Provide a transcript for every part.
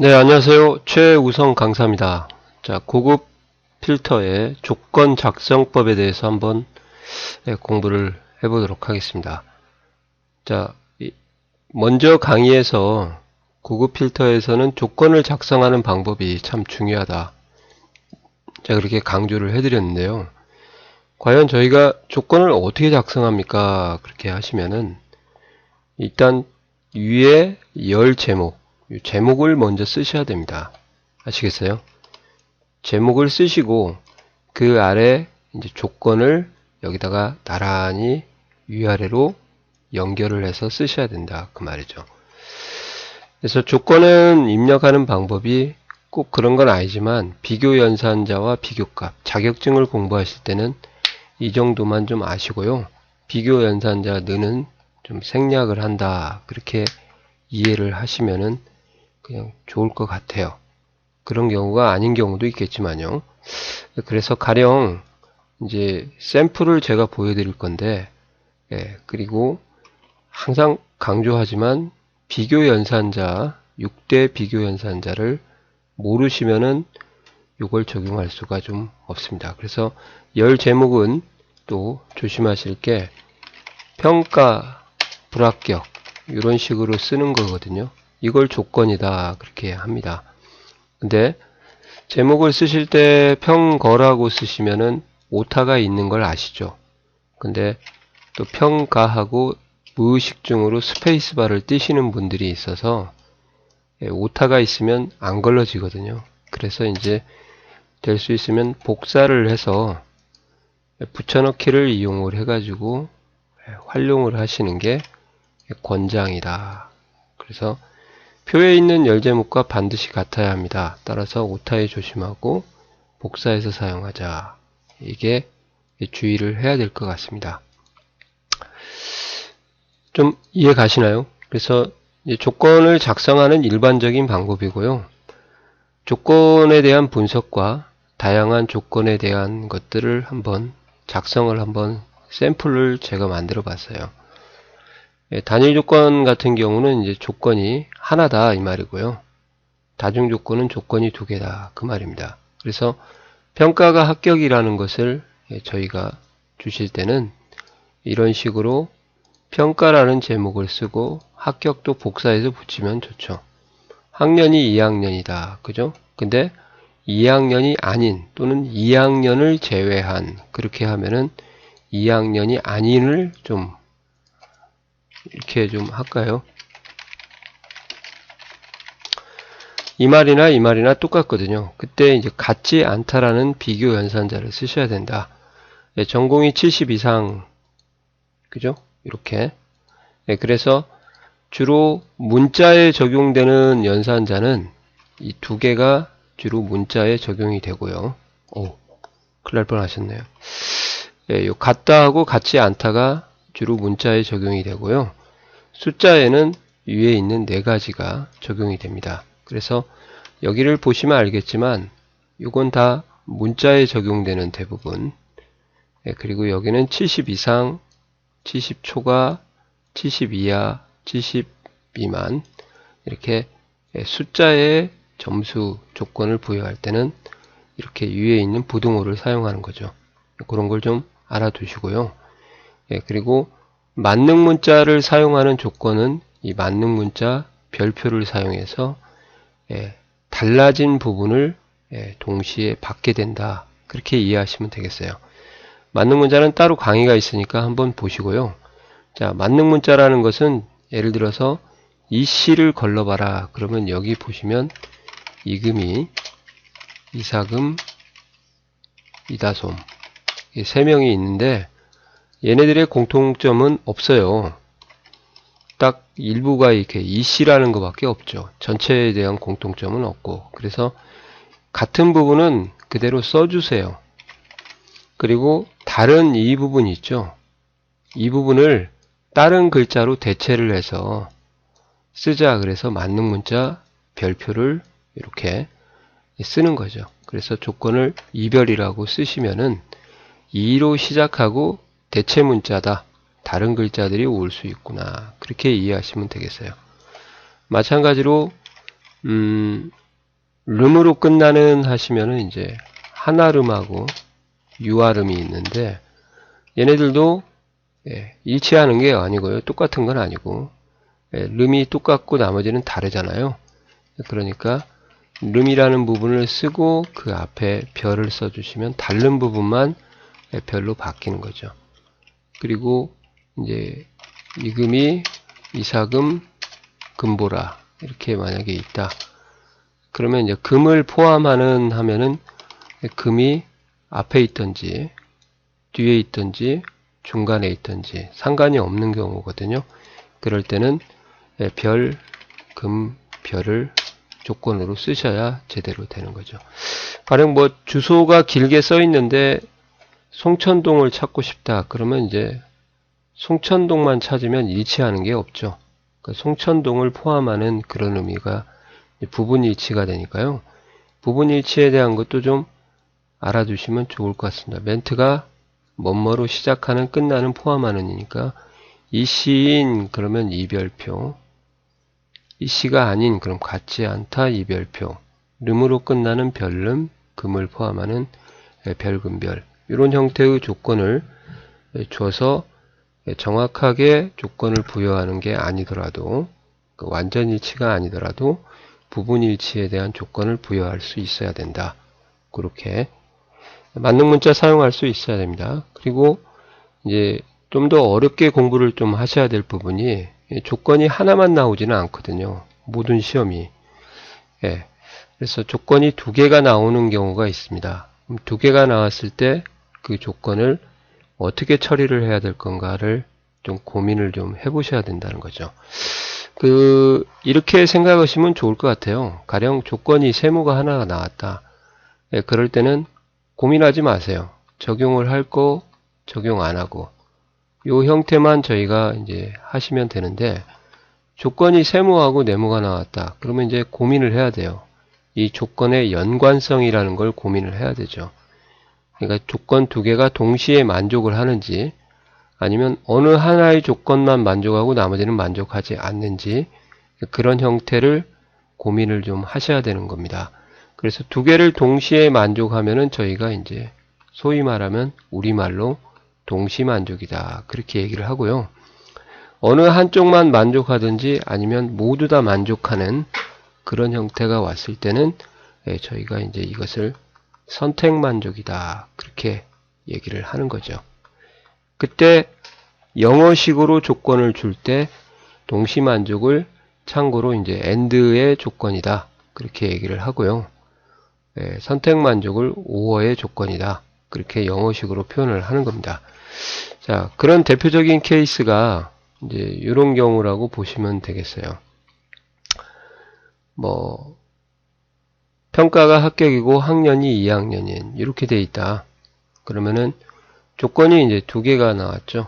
네, 안녕하세요. 최우성 강사입니다. 자, 고급 필터의 조건 작성법에 대해서 한번 공부를 해보도록 하겠습니다. 자, 먼저 강의에서 고급 필터에서는 조건을 작성하는 방법이 참 중요하다. 제가 그렇게 강조를 해드렸는데요. 과연 저희가 조건을 어떻게 작성합니까? 그렇게 하시면은 일단 위에 열 제목, 제목을 먼저 쓰셔야 됩니다. 아시겠어요? 제목을 쓰시고 그 아래 이제 조건을 여기다가 나란히 위아래로 연결을 해서 쓰셔야 된다. 그 말이죠. 그래서 조건은 입력하는 방법이 꼭 그런 건 아니지만 비교 연산자와 비교값, 자격증을 공부하실 때는 이 정도만 좀 아시고요. 비교 연산자 는은 좀 생략을 한다. 그렇게 이해를 하시면은 그냥 좋을 것 같아요. 그런 경우가 아닌 경우도 있겠지만요. 그래서 가령 이제 샘플을 제가 보여드릴 건데, 그리고 항상 강조하지만 비교 연산자, 6대 비교 연산자를 모르시면은 이걸 적용할 수가 좀 없습니다. 그래서 열 제목은 또 조심하실 게 평가, 불합격 이런 식으로 쓰는 거거든요. 이걸 조건이다 그렇게 합니다. 근데 제목을 쓰실 때 평거라고 쓰시면은 오타가 있는 걸 아시죠? 근데 또 평가하고 무의식중으로 스페이스바를 띄시는 분들이 있어서 오타가 있으면 안 걸러지거든요. 그래서 이제 될 수 있으면 복사를 해서 붙여넣기를 이용을 해가지고 활용을 하시는 게 권장이다. 그래서 표에 있는 열 제목과 반드시 같아야 합니다. 따라서 오타에 조심하고 복사해서 사용하자. 이게 주의를 해야 될 것 같습니다. 좀 이해 가시나요? 그래서 조건을 작성하는 일반적인 방법이고요. 조건에 대한 분석과 다양한 조건에 대한 것들을 한번 작성을 한번 샘플을 제가 만들어 봤어요. 단일 조건 같은 경우는 이제 조건이 하나다 이 말이고요. 다중 조건은 조건이 두 개다 그 말입니다. 그래서 평가가 합격이라는 것을 저희가 주실 때는 이런 식으로 평가라는 제목을 쓰고 합격도 복사해서 붙이면 좋죠. 학년이 2학년이다. 그죠? 근데 2학년이 아닌 또는 2학년을 제외한 그렇게 하면은 2학년이 아닌을 좀 이렇게 좀 할까요? 이 말이나 똑같거든요. 그때 이제 같지 않다라는 비교 연산자를 쓰셔야 된다. 전공이 70 이상, 그죠? 이렇게. 그래서 주로 문자에 적용되는 연산자는 이 두 개가 주로 문자에 적용이 되고요. 오, 큰일 날 뻔 하셨네요. 요 같다하고 같지 않다가 주로 문자에 적용이 되고요. 숫자에는 위에 있는 네 가지가 적용이 됩니다. 그래서 여기를 보시면 알겠지만 이건 다 문자에 적용되는 대부분. 그리고 여기는 70 이상, 70 초과, 70 이하, 70 미만 이렇게 숫자의 점수 조건을 부여할 때는 이렇게 위에 있는 부등호를 사용하는 거죠. 그런 걸 좀 알아두시고요. 그리고 만능 문자를 사용하는 조건은 이 만능 문자 별표를 사용해서 달라진 부분을 동시에 받게 된다. 그렇게 이해하시면 되겠어요. 만능 문자는 따로 강의가 있으니까 한번 보시고요. 자, 만능 문자라는 것은 예를 들어서 이 시를 걸러봐라. 그러면 여기 보시면 이금이, 이사금, 이다솜 이 세 명이 있는데 얘네들의 공통점은 없어요. 딱 일부가 이렇게 이씨라는 것밖에 없죠. 전체에 대한 공통점은 없고 그래서 같은 부분은 그대로 써주세요. 그리고 다른 이 부분이 있죠. 이 부분을 다른 글자로 대체를 해서 쓰자. 그래서 만능 문자 별표를 이렇게 쓰는 거죠. 그래서 조건을 이별이라고 쓰시면은 2로 시작하고 대체 문자다. 다른 글자들이 올 수 있구나. 그렇게 이해하시면 되겠어요. 마찬가지로 름으로 끝나는 하시면은 이제 하나름하고 유아름이 있는데, 얘네들도 일치하는 게 아니고요. 똑같은 건 아니고, 름이 똑같고 나머지는 다르잖아요. 그러니까 름이라는 부분을 쓰고 그 앞에 별을 써주시면 다른 부분만 별로 바뀌는 거죠. 그리고 이제 이금이 이사금 금보라 이렇게 만약에 있다. 그러면 이제 금을 포함하는 하면은 금이 앞에 있든지 뒤에 있든지 중간에 있든지 상관이 없는 경우거든요. 그럴 때는 별, 금, 별을 조건으로 쓰셔야 제대로 되는 거죠. 가령 뭐 주소가 길게 써 있는데 송천동을 찾고 싶다. 그러면 이제 송천동만 찾으면 일치하는 게 없죠. 그러니까 송천동을 포함하는 그런 의미가 부분 일치가 되니까요. 부분 일치에 대한 것도 좀 알아두시면 좋을 것 같습니다. 멘트가 뭐뭐로 시작하는 끝나는 포함하는이니까 이 시인 그러면 이별표, 이 시가 아닌 그럼 같지 않다 이별표, 름으로 끝나는 별름, 금을 포함하는 별금별 이런 형태의 조건을 줘서 정확하게 조건을 부여하는 게 아니더라도 완전 일치가 아니더라도 부분 일치에 대한 조건을 부여할 수 있어야 된다. 그렇게 만능 문자 사용할 수 있어야 됩니다. 그리고 이제 좀 더 어렵게 공부를 좀 하셔야 될 부분이 조건이 하나만 나오지는 않거든요. 모든 시험이. 그래서 조건이 두 개가 나오는 경우가 있습니다. 두 개가 나왔을 때 그 조건을 어떻게 처리를 해야 될 건가를 좀 고민을 좀 해보셔야 된다는 거죠. 이렇게 생각하시면 좋을 것 같아요. 가령 조건이 세모가 하나가 나왔다. 그럴 때는 고민하지 마세요. 적용을 할 거, 적용 안 하고. 요 형태만 저희가 이제 하시면 되는데, 조건이 세모하고 네모가 나왔다. 그러면 이제 고민을 해야 돼요. 이 조건의 연관성이라는 걸 고민을 해야 되죠. 그러니까 조건 두 개가 동시에 만족을 하는지, 아니면 어느 하나의 조건만 만족하고 나머지는 만족하지 않는지, 그런 형태를 고민을 좀 하셔야 되는 겁니다. 그래서 두 개를 동시에 만족하면은 저희가 이제 소위 말하면 우리말로 동시만족이다. 그렇게 얘기를 하고요. 어느 한쪽만 만족하든지 아니면 모두 다 만족하는 그런 형태가 왔을 때는 저희가 이제 이것을 선택만족이다. 그렇게 얘기를 하는 거죠. 그때 영어식으로 조건을 줄 때 동시만족을 참고로 이제 AND의 조건이다. 그렇게 얘기를 하고요. 선택만족을 OR의 조건이다. 그렇게 영어식으로 표현을 하는 겁니다. 자, 그런 대표적인 케이스가 이제 이런 경우라고 보시면 되겠어요. 뭐 평가가 합격이고 학년이 2학년인 이렇게 돼 있다. 그러면은 조건이 이제 두 개가 나왔죠.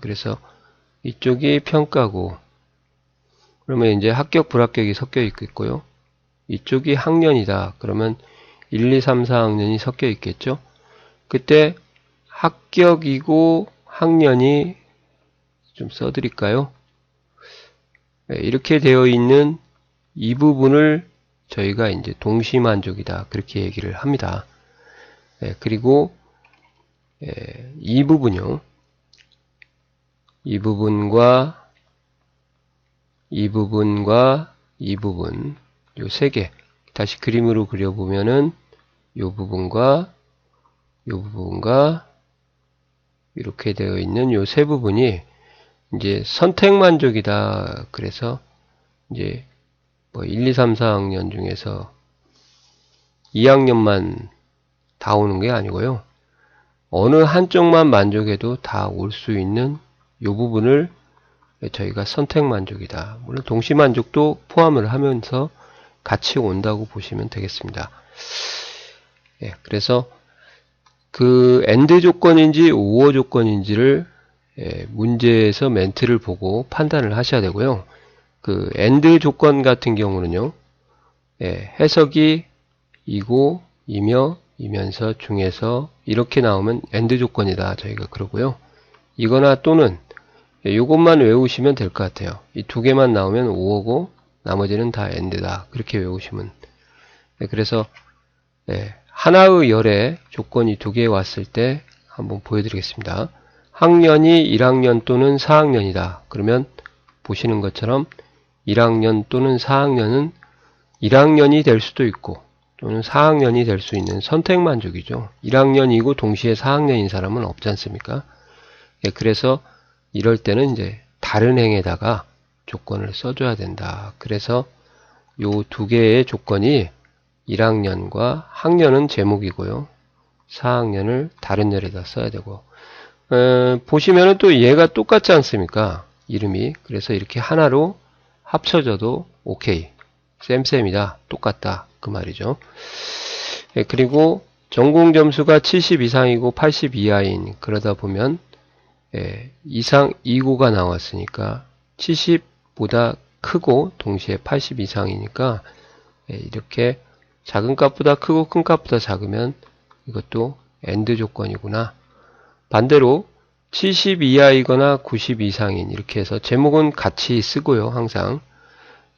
그래서 이쪽이 평가고 그러면 이제 합격 불합격이 섞여 있겠고요. 이쪽이 학년이다. 그러면 1, 2, 3, 4학년이 섞여 있겠죠. 그때 합격이고 학년이 좀 써드릴까요? 이렇게 되어 있는 이 부분을 저희가 이제 동시만족이다. 그렇게 얘기를 합니다. 그리고 이 부분요. 이 부분과 이 부분과 이 부분 요 세 개 다시 그림으로 그려보면은 요 부분과 요 부분과 이렇게 되어 있는 요 세 부분이 이제 선택만족이다. 그래서 이제 뭐 1, 2, 3, 4학년 중에서 2학년만 다 오는 게 아니고요. 어느 한쪽만 만족해도 다 올 수 있는 요 부분을 저희가 선택만족이다. 물론 동시만족도 포함을 하면서 같이 온다고 보시면 되겠습니다. 그래서 그 AND 조건인지 OR 조건인지를 문제에서 멘트를 보고 판단을 하셔야 되고요. 그 AND 조건 같은 경우는요. 해석이 이고 이며 이면서 중에서 이렇게 나오면 AND 조건이다. 저희가 그러고요. 이거나 또는 이것만 외우시면 될 것 같아요. 이 두 개만 나오면 OR고 나머지는 다 AND다. 그렇게 외우시면. 그래서 하나의 열의 조건이 두 개 왔을 때 한번 보여드리겠습니다. 학년이 1학년 또는 4학년이다. 그러면 보시는 것처럼 1학년 또는 4학년은 1학년이 될 수도 있고 또는 4학년이 될 수 있는 선택만족이죠. 1학년이고 동시에 4학년인 사람은 없지 않습니까? 그래서 이럴 때는 이제 다른 행에다가 조건을 써줘야 된다. 그래서 요 두 개의 조건이 1학년과 학년은 제목이고요. 4학년을 다른 열에다 써야 되고 보시면은 또 얘가 똑같지 않습니까? 이름이. 그래서 이렇게 하나로 합쳐져도 오케이. 쌤쌤이다. 똑같다. 그 말이죠. 그리고 전공 점수가 70 이상이고 80 이하인 그러다 보면 이상 2고가 나왔으니까 70보다 크고 동시에 80 이상이니까 이렇게 작은 값보다 크고 큰 값보다 작으면 이것도 AND 조건이구나. 반대로 70 이하이거나 90 이상인 이렇게 해서 제목은 같이 쓰고요. 항상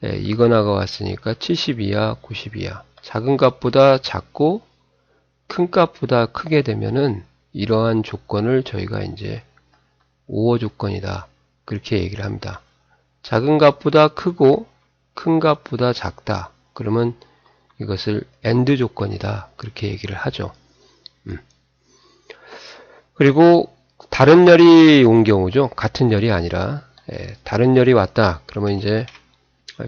이거나가 왔으니까 70 이하, 90 이하. 작은 값보다 작고 큰 값보다 크게 되면은 이러한 조건을 저희가 이제 오어 조건이다. 그렇게 얘기를 합니다. 작은 값보다 크고 큰 값보다 작다. 그러면 이것을 AND 조건이다. 그렇게 얘기를 하죠. 그리고 다른 열이 온 경우죠. 같은 열이 아니라 다른 열이 왔다. 그러면 이제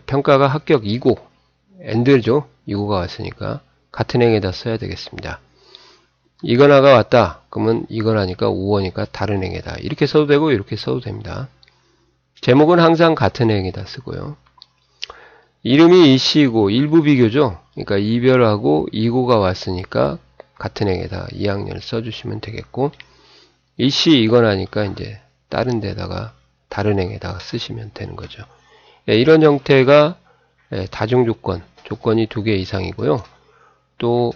평가가 합격 2고 AND죠. 2고가 왔으니까 같은 행에다 써야 되겠습니다. 이거나가 왔다. 그러면 이거나니까 5어니까 다른 행에다. 이렇게 써도 되고 이렇게 써도 됩니다. 제목은 항상 같은 행에다 쓰고요. 이름이 이씨이고 일부 비교죠. 그러니까 이별하고 2고가 왔으니까 같은 행에다 2학년을 써주시면 되겠고 이씨 이거나니까 이제 다른 데다가 다른 행에다가 쓰시면 되는 거죠. 이런 형태가 다중조건, 조건이 2개 이상이고요. 또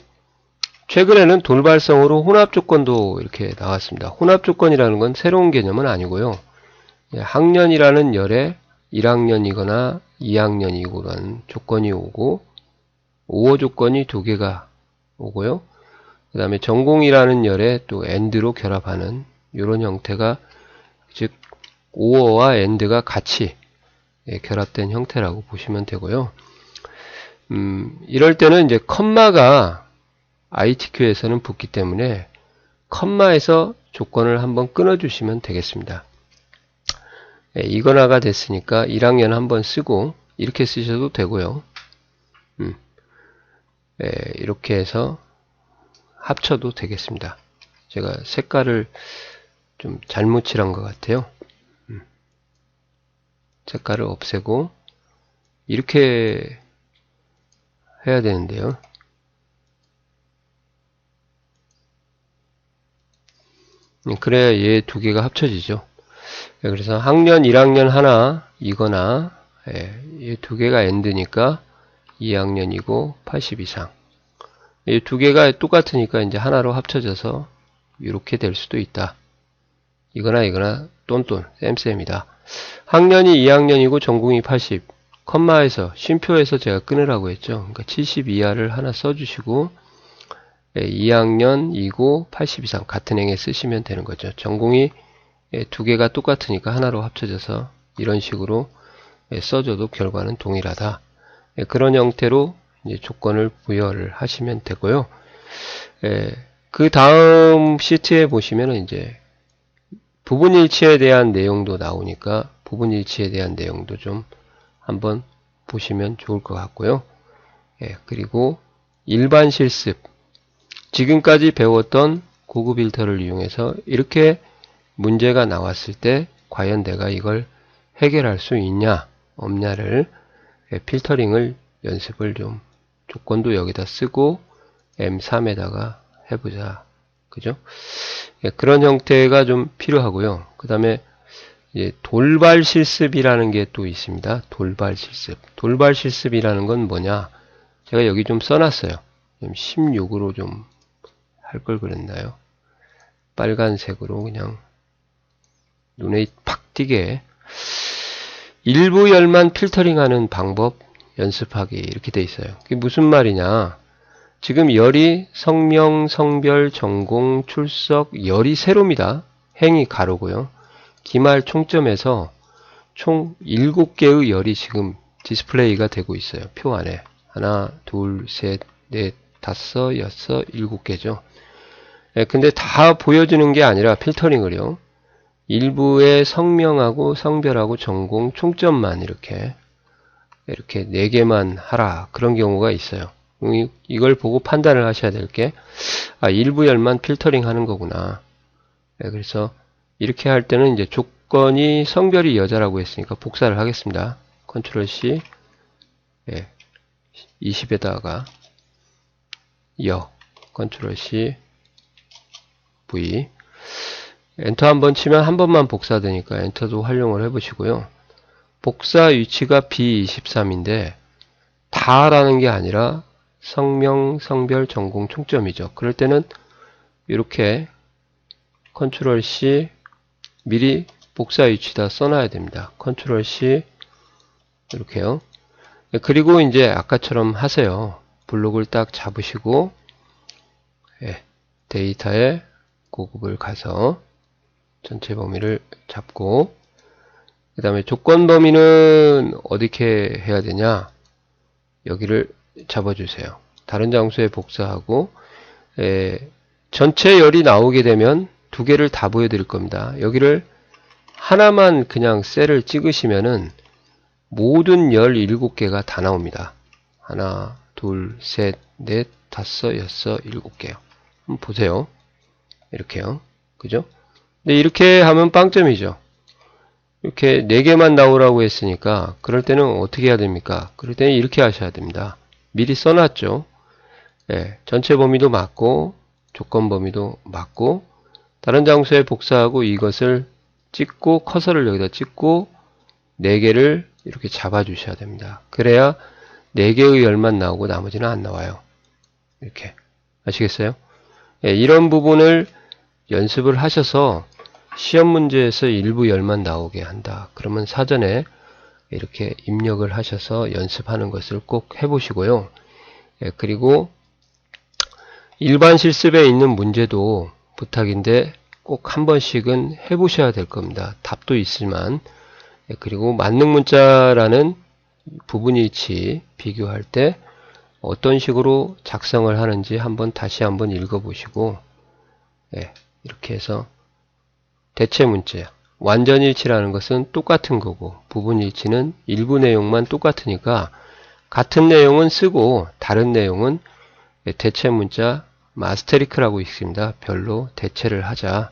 최근에는 돌발성으로 혼합조건도 이렇게 나왔습니다. 혼합조건이라는 건 새로운 개념은 아니고요. 학년이라는 열에 1학년이거나 2학년이고라는 조건이 오고 5어 조건이 2개가 오고요. 그 다음에 전공이라는 열에 또 AND로 결합하는 이런 형태가 즉 5어와 AND가 같이 결합된 형태라고 보시면 되고요. 이럴 때는 이제 컴마가 ITQ에서는 붙기 때문에 컴마에서 조건을 한번 끊어주시면 되겠습니다. 이거나가 됐으니까 1학년 한번 쓰고 이렇게 쓰셔도 되고요. 이렇게 해서 합쳐도 되겠습니다. 제가 색깔을 좀 잘못 칠한 것 같아요. 색깔을 없애고 이렇게 해야 되는데요. 그래야 얘 2개가 합쳐지죠. 그래서 학년 1학년 하나 이거나 이 2개가 AND니까 2학년이고 80 이상. 이 2개가 똑같으니까 이제 하나로 합쳐져서 이렇게 될 수도 있다. 이거나 똔똔 쌤쌤이다. 학년이 2학년이고 전공이 80. 컴마에서 쉼표에서 제가 끊으라고 했죠. 그러니까 70 이하를 하나 써주시고 2학년이고 80 이상 같은 행에 쓰시면 되는 거죠. 전공이 2개가 똑같으니까 하나로 합쳐져서 이런 식으로 써줘도 결과는 동일하다. 그런 형태로 이제 조건을 부여를 하시면 되고요. 그 다음 시트에 보시면은 이제 부분일치에 대한 내용도 나오니까 부분일치에 대한 내용도 좀 한번 보시면 좋을 것 같고요. 그리고 일반 실습 지금까지 배웠던 고급 일터를 이용해서 이렇게 문제가 나왔을 때 과연 내가 이걸 해결할 수 있냐 없냐를 필터링을 연습을 좀 조건도 여기다 쓰고 M3에다가 해보자. 그죠? 그런 형태가 좀 필요하고요. 그 다음에 돌발 실습이라는 게 또 있습니다. 돌발 실습. 돌발 실습이라는 건 뭐냐? 제가 여기 좀 써놨어요. 16으로 좀 할 걸 그랬나요? 빨간색으로 그냥 눈에 팍 띄게 일부 열만 필터링하는 방법 연습하기 이렇게 돼 있어요. 그게 무슨 말이냐? 지금 열이 성명, 성별, 전공, 출석, 열이 세로입니다. 행이 가로고요. 기말 총점에서 총 7개의 열이 지금 디스플레이가 되고 있어요. 표 안에. 하나, 둘, 셋, 넷, 다섯, 여섯, 7개죠. 근데 다 보여주는 게 아니라 필터링을요. 일부의 성명하고 성별하고 전공, 총점만 이렇게 4개만 하라. 그런 경우가 있어요. 이걸 보고 판단을 하셔야 될 게, 일부 열만 필터링 하는 거구나. 그래서 이렇게 할 때는 이제 조건이 성별이 여자라고 했으니까 복사를 하겠습니다. 컨트롤 C, 20에다가 컨트롤 C, V. 엔터 한번 치면 한 번만 복사되니까 엔터도 활용을 해보시고요. 복사 위치가 B23인데 다라는 게 아니라 성명, 성별, 전공, 총점이죠. 그럴 때는 이렇게 컨트롤 C 미리 복사 위치다 써놔야 됩니다. 컨트롤 C 이렇게요. 그리고 이제 아까처럼 하세요. 블록을 딱 잡으시고 데이터에 고급을 가서 전체 범위를 잡고 그 다음에 조건 범위는 어떻게 해야 되냐? 여기를 잡아주세요. 다른 장소에 복사하고 전체 열이 나오게 되면 2개를 다 보여드릴 겁니다. 여기를 하나만 그냥 셀을 찍으시면은 모든 17개가 다 나옵니다. 하나, 둘, 셋, 넷, 다섯, 여섯, 7개요. 한번 보세요. 이렇게요. 그죠? 근데 이렇게 하면 빵점이죠. 이렇게 4개만 나오라고 했으니까 그럴 때는 어떻게 해야 됩니까? 그럴 때는 이렇게 하셔야 됩니다. 미리 써놨죠. 전체 범위도 맞고 조건 범위도 맞고 다른 장소에 복사하고 이것을 찍고 커서를 여기다 찍고 4개를 이렇게 잡아 주셔야 됩니다. 그래야 4개의 열만 나오고 나머지는 안 나와요. 이렇게 아시겠어요? 이런 부분을 연습을 하셔서 시험 문제에서 일부 열만 나오게 한다. 그러면 사전에 이렇게 입력을 하셔서 연습하는 것을 꼭 해보시고요. 그리고 일반 실습에 있는 문제도 부탁인데 꼭 한 번씩은 해보셔야 될 겁니다. 답도 있지만 그리고 만능 문자라는 부분일치 비교할 때 어떤 식으로 작성을 하는지 다시 한번 읽어보시고 이렇게 해서 대체 문자 완전일치라는 것은 똑같은 거고 부분일치는 일부 내용만 똑같으니까 같은 내용은 쓰고 다른 내용은 대체 문자 마스테리크라고 있습니다. 별로 대체를 하자.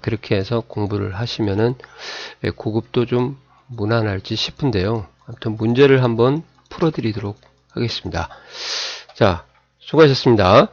그렇게 해서 공부를 하시면은 고급도 좀 무난할지 싶은데요. 아무튼 문제를 한번 풀어드리도록 하겠습니다. 자, 수고하셨습니다.